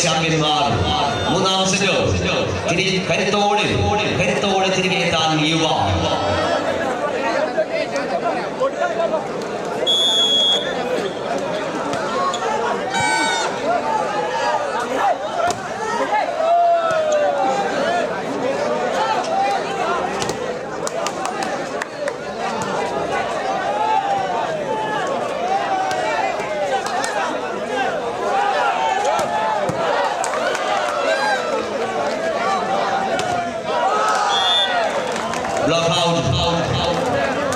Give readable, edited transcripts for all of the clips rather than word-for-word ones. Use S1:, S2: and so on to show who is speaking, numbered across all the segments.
S1: ചാമ്പ്യന്മാർ. മൂന്നാം സെറ്റ് കരുത്തോടെ തിരികെ എത്താൻ യുവ.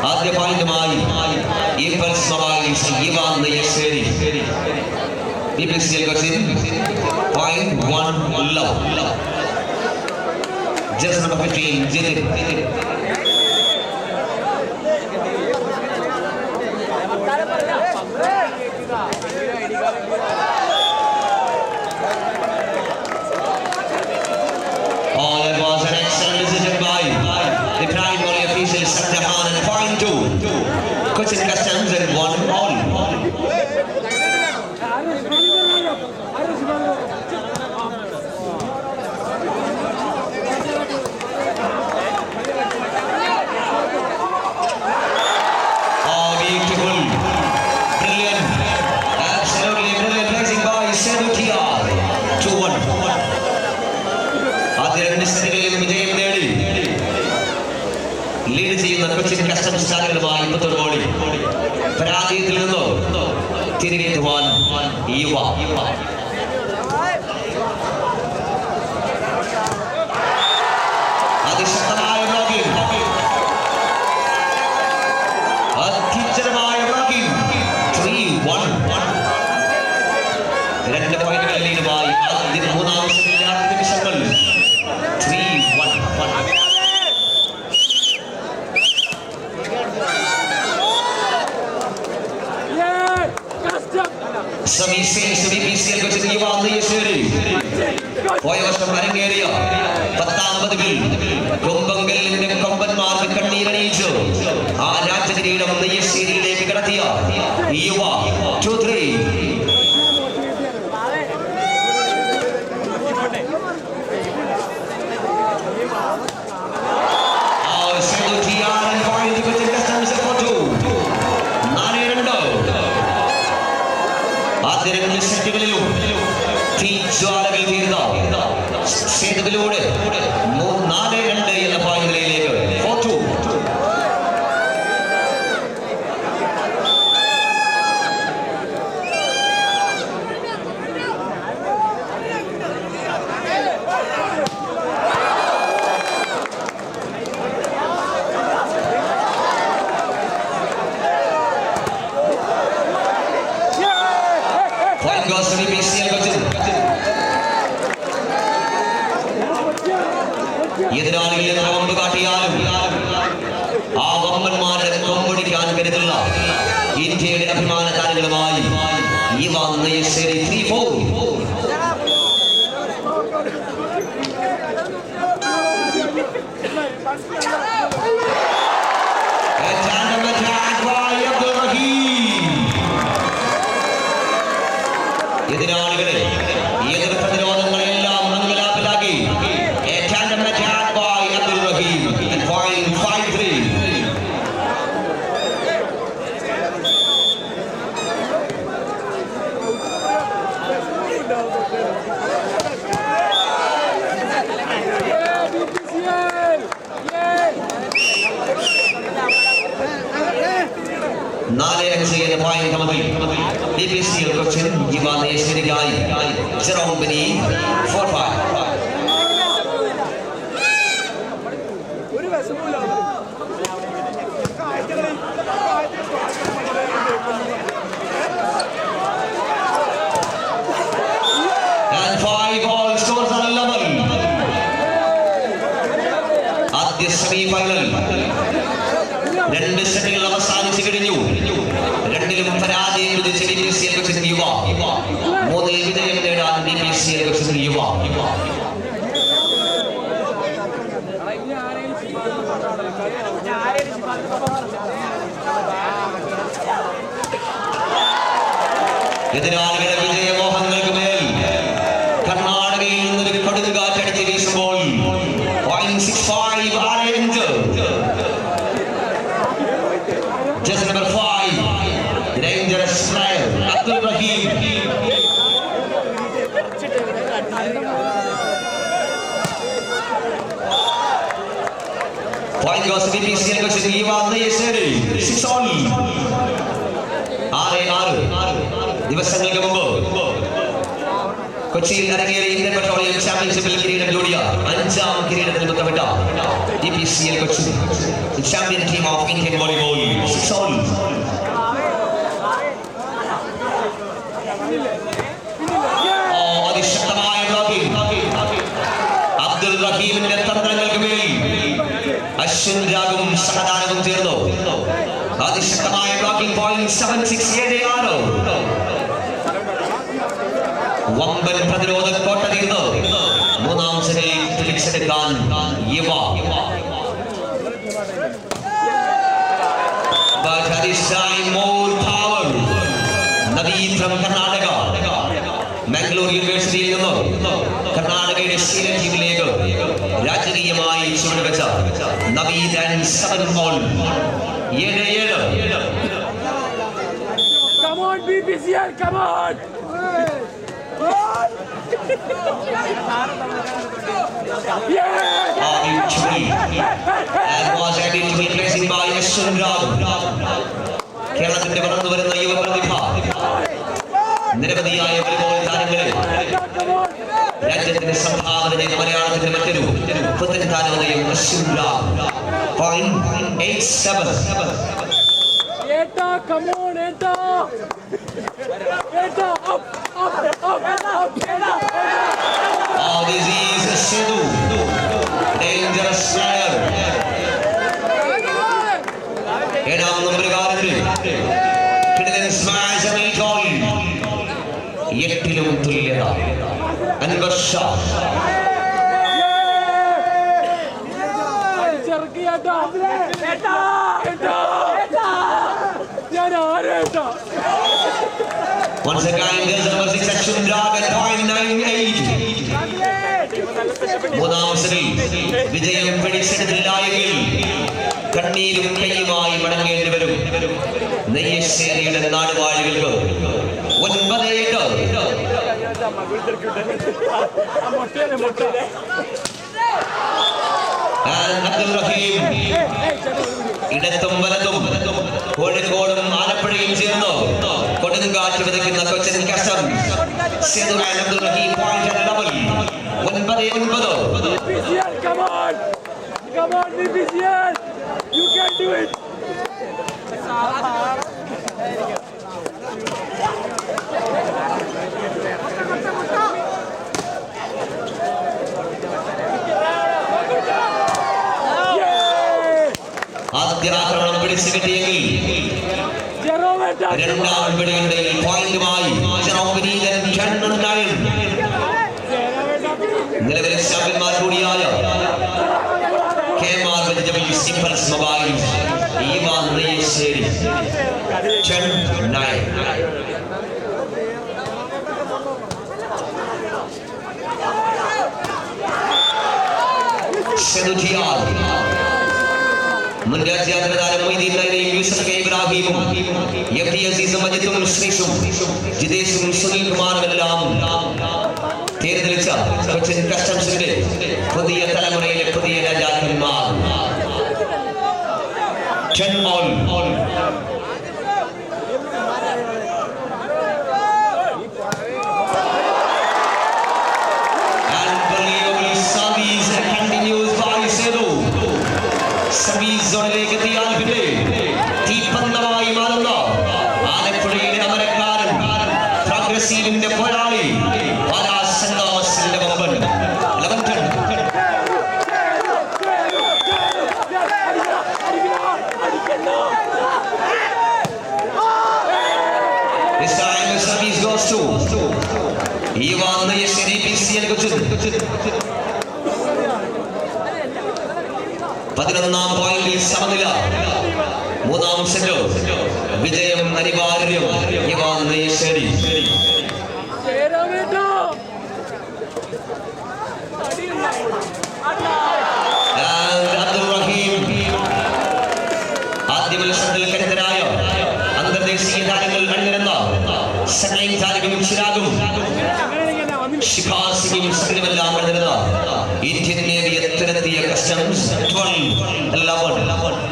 S1: ആദ്യ പോയിന്റുമായി impulse mobiles Ivan Neyssery. BPCL Coaching point 1 love. Just number 15 Jitin. Oh, that was an excellent decision by the crime volley official Satyahan and point 2. Cochin Customs and 1 all. Oh, beautiful. Brilliant. Absolutely brilliant racing by Sedu TR. 2-1. ആദ്യ രണ്ട് സെറ്റുകളിലും വിജയം നേടി lead ചെയ്യുന്ന Cochin customs താരങ്ങളുമായി 21 goalie. പരാജയത്തിൽ നിന്നോ തിരികെ എത്തുവാൻ യുവ. അതിശക്തമായ ബ്ലോക്കിംഗ്, അത്യുജ്വലമായ ബ്ലോക്കിംഗ്. 3-1. 2 പോയിന്റുകൾ ലീഡുമായി ആദ്യ മൂന്നാം സെറ്റിലെ ആദ്യ നിമിഷങ്ങൾ. 3-1. BPCL Coaching ഇവാൻ നെയ്ശ്ശേരി പോയ വർഷം അരങ്ങേറിയ 10ാം പതിപ്പിൽ കൊമ്പങ്കലിന്റെ കൊമ്പന്മാർക്ക് കണ്ണീരണിയിച്ചു ആ രാജകിരീടം നെയ്ശ്ശേരിയിലേക്ക് കടത്തിയ യുവ. 2-3. ആദ്യ രണ്ട് സെറ്റുകളിലും തീജ്വാലകൾ തീർന്ന സേതുവിലൂടെ 4-2 എന്ന പോയിന്റിലേക്ക് 4-2. Point goes to BPCL Coaching. എതിരാളികളിൽ എത്ര വമ്പ് കാട്ടിയാലും ആ വമ്പന്മാരുടെ കൊമ്പൊടിക്കാൻ കരുതുള്ള ഇന്ത്യയുടെ അഭിമാന താരങ്ങളുമായി ഇവാൻ നെയ്ശ്ശേരി 3-4. എതിരാളികളെ എതിർ പ്രതിരോധങ്ങളെല്ലാം മംഗലാപ്പിലാക്കി. BPCL Coaching ഇവാൻ നെയ്ശ്ശേരിക്കായി Jerome Beni 4-5. And 5 all scores are level. ആദ്യ സെമി ഫൈനൽ 2 സെറ്റുകൾ അവസാനിച്ചു കഴിഞ്ഞു. രണ്ടിലും പരാജയം വിധിച്ച BPCL Coaching യുവ. 3 വിജയം നേടാൻ BPCL Coaching യുവ. എതിരാളികളുടെ വിജയമോഹങ്ങൾക്ക് മേൽ Point goes to BPCL coach Ivan Nayesheri. 6 all. 6 ദിവസങ്ങൾക്ക് മുമ്പ് കൊച്ചിയിൽ അരങ്ങേറിയ ഇന്ത്യൻ പെട്രോളിയം ചാമ്പ്യൻഷിപ്പിൽ കിരീടം നേടിയ 5ാം കിരീടത്തിൽ മുത്തമിട്ട BPCL Kochi champion team of Indian volleyball 6 all. അതിശക്തമായ ബ്ലോക്കിംഗ് അബ്ദുൽ റഹീമിന്റെ തന്ത്രങ്ങൾക്ക് മേൽ അശ്വിൻ രാഗും സഹദാനവും ചേർന്നു. അതിശക്തമായ ബ്ലോക്കിംഗ് പോയിന്റ് 7676. വമ്പൻ പ്രതിരോധ കോട്ട തീർന്നു. 3ാം സെറ്റിൽ തിരിച്ചെടുക്കാൻ യുവ. But at this time more power. Naveed from Karnataka. Mangalore യൂണിവേഴ്സിറ്റിയിൽ നിന്നും കർണാടകയുടെ സീനിയർ ടീമിലേക്ക് രാജകീയമായി ചുവടുവെച്ച Naveed and 7 all. 7-7.
S2: Come on BPCL, come on!
S1: And was added to be placing by Ashwin Rao. കേരളത്തിന്റെ വളർന്നു വരുന്ന യുവ പ്രതിഭ നിരവധിയായ വോളിബോൾ താരങ്ങളെ രാജ്യത്തിന്റെ സംഭാവന ചെയ്ത മലയാളത്തിന്റെ മറ്റൊരു പുത്തൻ താരതയും Ashwin Ram. 0.87.
S2: Eta, come on, Eta! Eta, up, up, up, up, Eta!
S1: Oh, this is Sidhu. Dangerous player. ഏഴാം നമ്പറുകാരന് കിടിലൻ സ്മാഷ് and 8 all. 8ലും തുല്യത. Anwar Shah. Once again, there's number 6 Ashwin Rao at 0.98. 3ാം സെറ്റിൽ വിജയം പിടിച്ചെടുത്തില്ലായെങ്കിൽ കണ്ണീരും കൈയുമായി മടങ്ങേണ്ടി വരും നെയ്യശ്ശേരിയുടെ നാടുവാഴികൾക്ക്. 9-8. അബ്ദുൽ റഹീം ഇടത്തും വലത്തും കോഴിക്കോടും ആലപ്പുഴയും ചേർന്ന് കൊടുങ്കാറ്റ് വിതയ്ക്കുന്ന Cochin custom. Sindhu and Abdul Rahim point and double. 9-9.
S2: BPCL, come on! Come on BPCL! You can do it!
S1: ആദ്യ ആക്രമണം പിടിച്ചു കിട്ടിയെങ്കിൽ 2ാം പിടിയുടെ പോയിന്റുമായി ജനോപനീതൻ 10-9. നിലവിലെ ചാമ്പ്യന്മാർ കൂടിയായ KMR vegetables impulse mobile Ivan Nayasseri 10-9. സെനുജിയാൽ മുൻ രാജ്യാന്തര താരം മൊയ്തീൻ നൈനയും യൂസഫ് കെ ഇബ്രാഹിമും FD അസീസും അജിത്തും ശ്രീഷും ജിതേഷും സുനിൽ കുമാറുമെല്ലാം തേർതെളിച്ച കൊച്ചിൻ കസ്റ്റംസിന്റെ പുതിയ തലമുറയിലെ പുതിയ രാജാക്കന്മാർ. 10 all. Unbelievable service continues by Sidhu. Service സോണിലേക്ക് എത്തിയാൽ പിന്നെ തീപ്പന്തമായി മാറുന്ന ആലപ്പുഴയിലെ അമരക്കാരൻ പ്രോഗ്രസീവിന്റെ പോരാളി പാലാസംഗാസിന്റെ വമ്പൻ 11-10. This time the service goes to Ivan Nayesheri BPCL Kochi. 11ാം പോയിന്റിൽ സമനില. 3ാം സെറ്റ് വിജയം അനിവാര്യം. ഇവാൻ നയശ്ശേരി. അബ്ദുൽ റഹീം ആദ്യ മത്സരത്തിൽ കരുത്തരായ അന്തർദേശീയ താരങ്ങൾ അണിനിരന്ന സനൈൻ താരകനും ചിരാഗും ശിഖാസിയും സൈന്യമെല്ലാം കടന്നിരുന്ന ഇന്ത്യൻ നേവി എത്തിലെത്തിയ കസ്റ്റംസ് 12-11.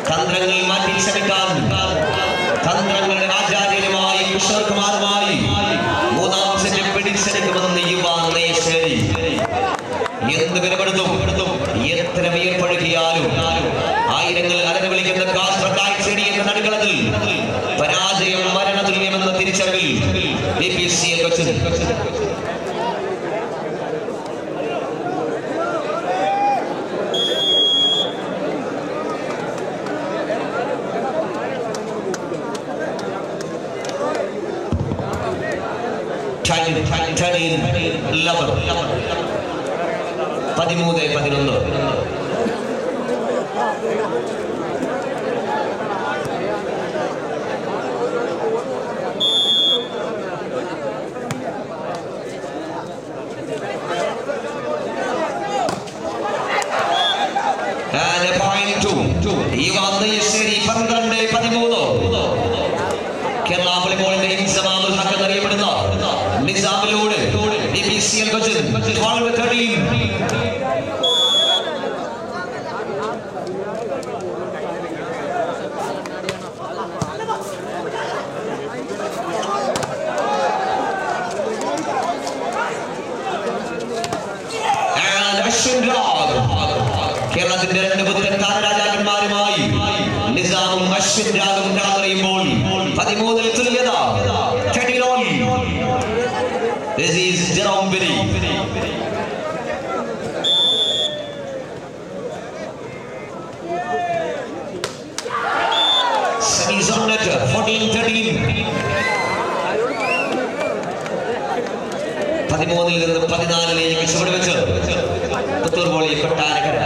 S1: തന്ത്രങ്ങൾ മാറ്റി ശ്രമിക്കാൻ തന്ത്രങ്ങളുടെ ആചാര്യനുമായി കിഷോർ കുമാറുമായി മൂന്നാം സെറ്റ് പിടിച്ചെടുക്കുമെന്ന് യുവ നയശേരി എന്ത് വിലപ്പെടുത്തും എത്ര വിയർപ്പൊഴുകിയാലും ആയിരങ്ങൾ അലറി വിളിക്കുന്ന കാഴ്ചടി എന്ന നടുക്കളത്തിൽ പരാജയം മരണതുല്യമെന്ന തിരിച്ചറിവിൽ APCL കൊച്ചിൻ13-11 and a point two. Ivan Nayaseri 12-13. Kerala വോളിബോളിന്റെ ഇൻസമാമുൽ ഹഖ് എന്നറിയപ്പെടുന്ന നിസാമിലൂടെ APCL കൊച്ചിൻ 12-13. കേരളത്തിന്റെ രണ്ട് പുതിയ താരരാജാക്കന്മാരുമായി നിസാമും അശ്വിൻ രാഗും കളറിയുമ്പോൾ 13 തുല്യത. This is Jerome Berry. Semis on net 14-13. 13-ൽ നിന്ന് 14-ലേക്ക് ചുവടുവെച്ച് Puthur volley Kottarakkara.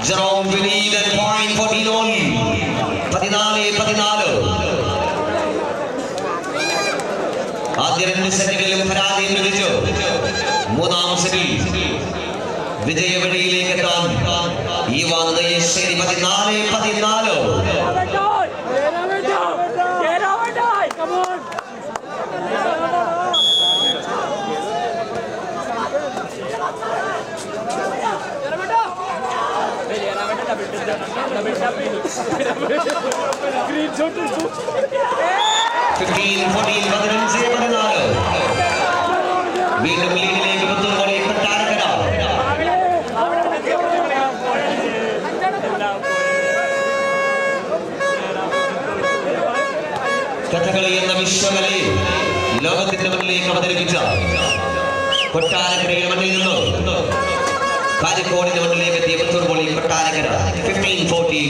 S1: Jerome Berry at point 14-14. 14-14. ആദ്യ രണ്ട് സെറ്റുകളിലും പരാജയം ലഭിച്ചു. മൂന്നാം സെറ്റിൽ വിജയവഴിയിലേക്ക് എത്താൻ ഇവാൻ നയശേരി 14-14. വീണ്ടും ലീഡിലേക്ക് പുത്തൂർ വോളി കൊട്ടാരക്കര. കഥകളി എന്ന വിശ്വകലയെ ലോകത്തിന്റെ മുന്നിലേക്ക് അവതരിപ്പിച്ച കൊട്ടാരക്കരയുടെ മണ്ണിൽ നിന്ന് കാലിക്കോടിന്റെ മണ്ണിലേക്ക് എത്തിയ പുത്തൂർ വോളി കൊട്ടാരക്കര 15-14.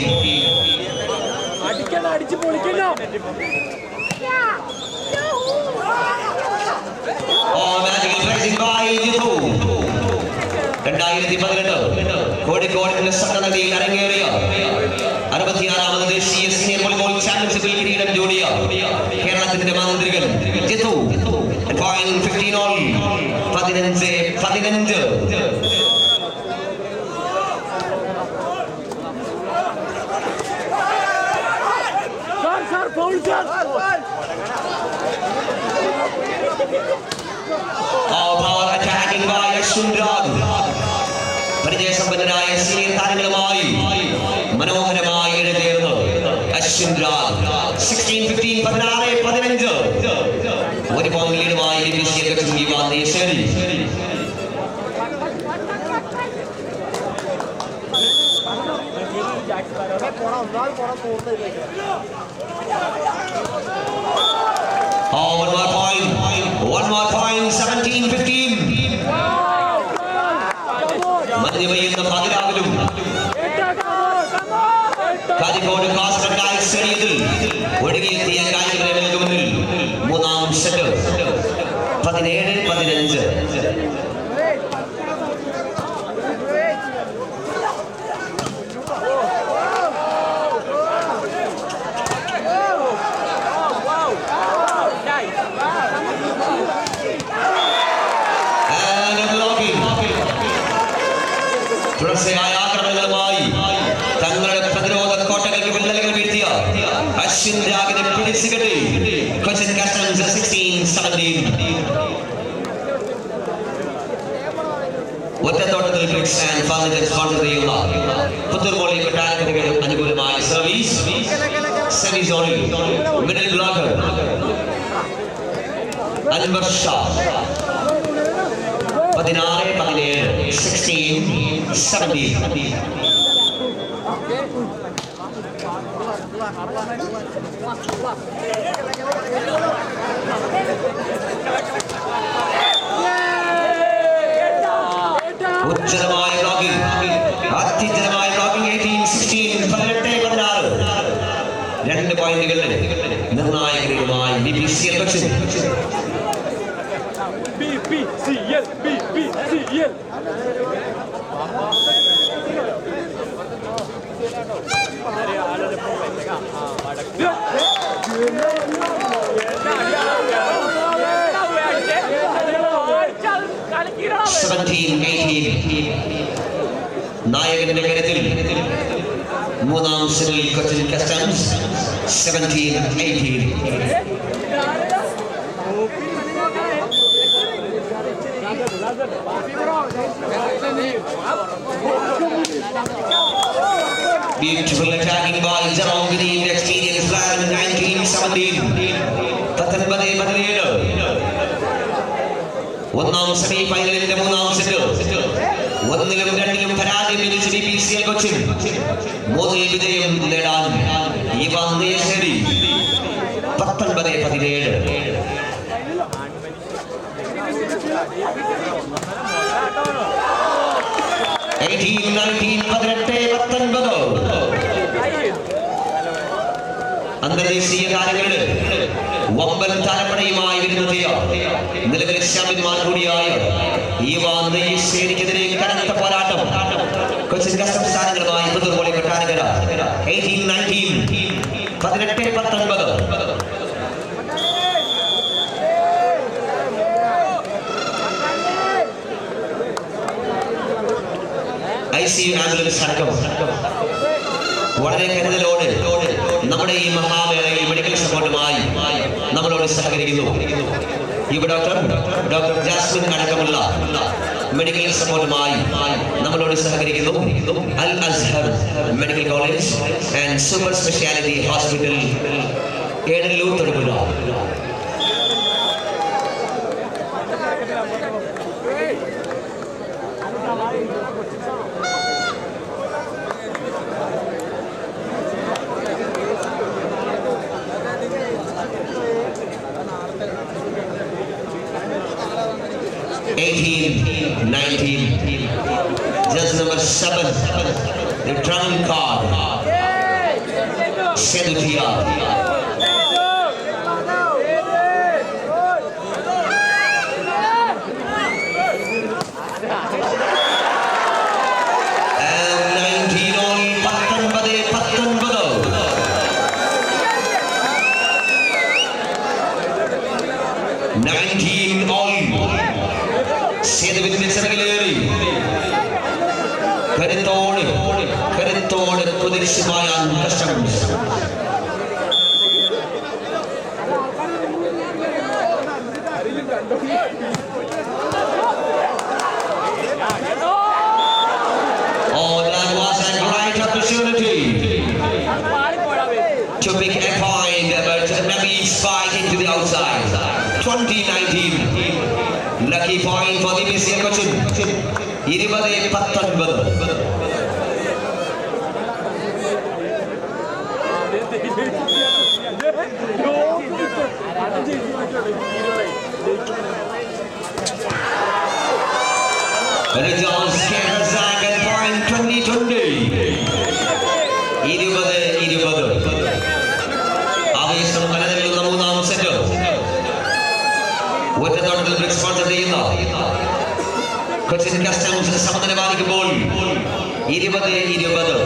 S1: കോഴിക്കോടിന്റെ സട്ടനദിയിൽ അരങ്ങേറിയ 66ാമത് ദേശീയ സീനിയർ വോളിബോൾ ചാമ്പ്യൻഷിപ്പിൽ കിരീടം ജോഡിയ കേരളത്തിന്റെ മാന്ത്രികൻ ജിത്തു 15-15. പരിചയസമ്പന്നരായ സീനിയർ താരങ്ങളുമായി മനോഹരമായി ഇഴചേർന്ന് അശ്വിൻ രാഗ് 16-15, 16-15. ഒരു പോയിന്റ് ലീഡുമായി Ivan Nayasseri. one more point 17-15. മഞ്ഞുപെയ്യുന്ന പകരാവിലും കാലിക്കോട് കാസർഗോഡ് സ്റ്റേഡിയത്തിൽ ഒഴുകിയെത്തിയ കായികപ്രേമികൾക്ക് മുന്നിൽ മൂന്നാം സെറ്റ് 17-15. തുടർച്ചയായ ആക്രമണങ്ങളുമായി തങ്ങളുടെ പ്രതിരോധ കോട്ടകൾക്ക് വിള്ളലുകൾ വീഴ്ത്തിയ അശ്വിൻ രാഗിനെ പിടിച്ചുകെട്ടി കൊച്ചിൻ കസ്റ്റംസ് 16-17. ഒറ്റത്തോട്ടത്തിൽ പിക്സ് ആൻഡ് ഫർണിച്ചർ സ്പോൺസർ ചെയ്യുന്ന പുത്തൂർ വോളി കൊട്ടാരക്കരയ്ക്ക് അനുകൂലമായ സർവീസ് സെമി സോണിൽ മിഡിൽ ബ്ലോക്കർ അൻവർ ഷാ 16-17, 16-17. ഉജ്ജലമായ ബ്ലോക്കിംഗ്, അത്യുജ്ജലമായ ബ്ലോക്കിംഗ് 18-16, 18-16. 2 പോയിന്റുകളിൽ നിർണായകരമായ BPCL കൊച്ചിൻ.
S2: BPCL.
S1: നായകന്റെ കരുത്തിൽ മൂന്നാം സെറ്റിൽ Cochin customs 17-18. Beautiful attacking by Jerome with the experience plan 19-17. 19-17. ഒന്നാം സെമി ഫൈനലിന്റെ മൂന്നാം സെറ്റ് 1-2 പരാജയം ലഭിച്ച BPCL കൊച്ചിൻ 3 വിജയം നേടാൻ ഈ വന്നേശ്വരി 19-17. 18-19, അന്തർദേശീയ താരങ്ങളുടെ വമ്പൻ തലപ്പടയുമായി വരുന്നെത്തിയ നിലവിലെ ചാമ്പ്യന്മാർ കൂടിയായ ഈ വാന്തേശ്വരിക്കെതിരെ കനത്ത പോരാട്ടം കൊച്ചിൻ കസ്റ്റംസ് താരങ്ങളുമായി Puthur volley Kottarakkara 18-19, 18-19. ICU ambulance അടക്കം വളരെ കരുതലോടെ നമ്മുടെ ഈ മഹാമേളയിൽ മെഡിക്കൽ സപ്പോർട്ടുമായി നമ്മളോട് സഹകരിക്കുന്നു. ഇവിടെ ഡോക്ടർ ജാസ്മിൻ അടക്കമുള്ള മെഡിക്കൽ സപ്പോർട്ടുമായി നമ്മളോട് സഹകരിക്കുന്നു. Al Azhar medical college and super speciality hospital ഏടല്ലൂർ Thodupuzha. Just number 7, the drum card, Sedutia. And 19 on 19 all. സേതുവിന്റെ ചിറകിലേറി കരുത്തോട് പ്രതീക്ഷമായ customs. Oh, that was a great opportunity to make a point, but Nabi's fighting to the outside. 20-19. Lucky point for the BPCL Cochin. 20-19. Rejoice, Cochin customs സമനില പാലിക്കുമ്പോൾ 20-20.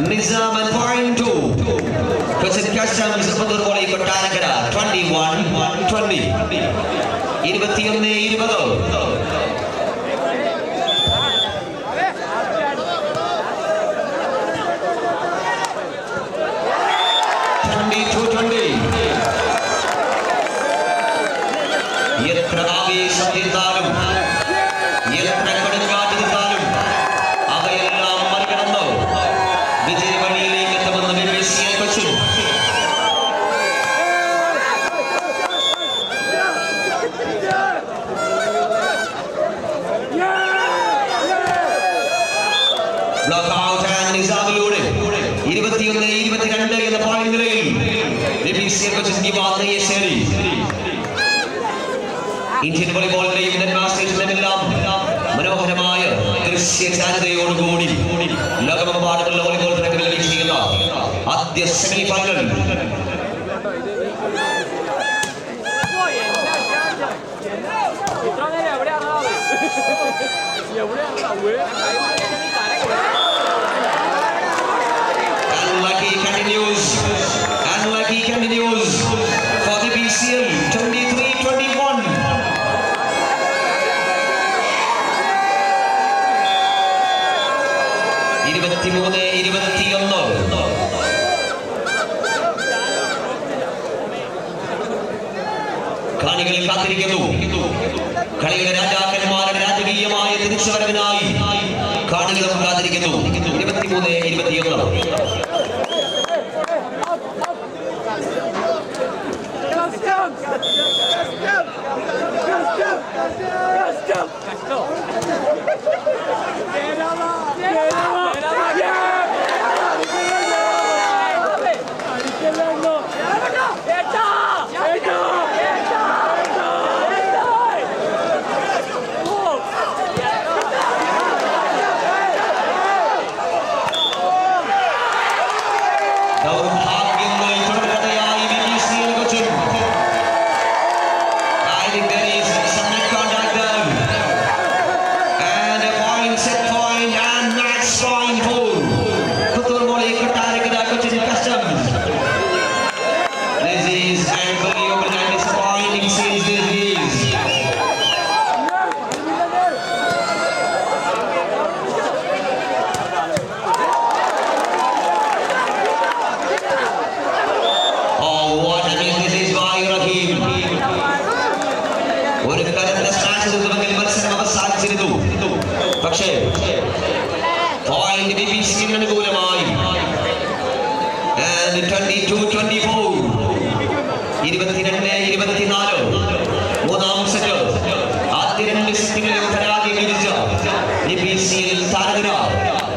S1: Nizam and point 2. Cochin Customs Padur Volley Kottarakara 21-20. 21-20. 22-20. എത്ര ആവേശം തീർത്താലും എത്ര കൊടുങ്കാറ്റ് തീർത്താലും അവയെല്ലാം മറികടന്നു വിജയവഴിയിലേക്ക് എത്തുമെന്ന് BBC Cochin. Block out നിസാമിലൂടെ 21-22 എന്ന point നിലയിൽ BBC കൊച്ചിൻ ശരി. ഇന്ത്യൻ വോളിബോളിന്റെയും ഇന്ത്യൻ മാസ്റ്റേഴ്സിന്റെയും മനോഹരമായ ദൃശ്യചാരുതയോടുകൂടി ലോകമെമ്പാടുമുള്ള വോളിബോൾ പ്രേമികൾ വീക്ഷിക്കുന്ന ആദ്യ semi final continues for the BCL 23-21. കാണികൾ കാത്തിരിക്കുന്നു. കളിയുടെ രാജാക്കന്മാരുടെ രാജകീയമായ തിരിച്ചുവരവിനായി കാണികളും കാത്തിരിക്കുന്നു. 23-21. പക്ഷേ പോയിന്റ് BBC അനുകൂലമായി 22-24 22-24 മൂന്നാം സെറ്റ് ആദ്യ രണ്ട് സെറ്റുകളിലും പരാജയം ലഭിച്ച BCL താരനിര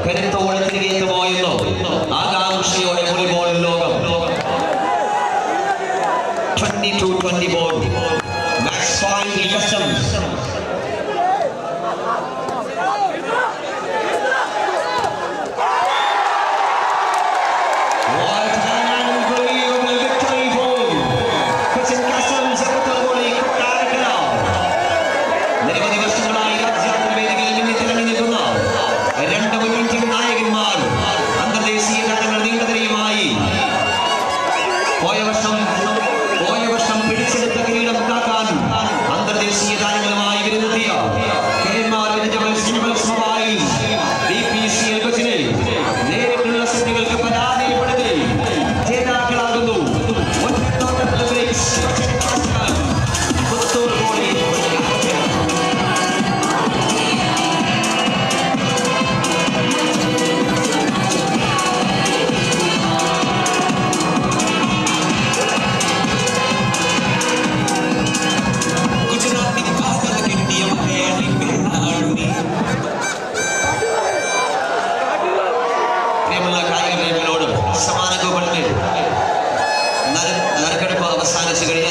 S1: കരുത്തോടെ തിരികെ എത്തുമോയെന്നോ ആകാംക്ഷയോടെ വോളിബോൾ ലോകം 22-24 മാച്ച് പോയിന്റ് കസ്റ്റംസ്. സമാന ഗോപുരത്തിൽ നറുക്കെടുപ്പ് അവസാനിച്ചു കഴിഞ്ഞ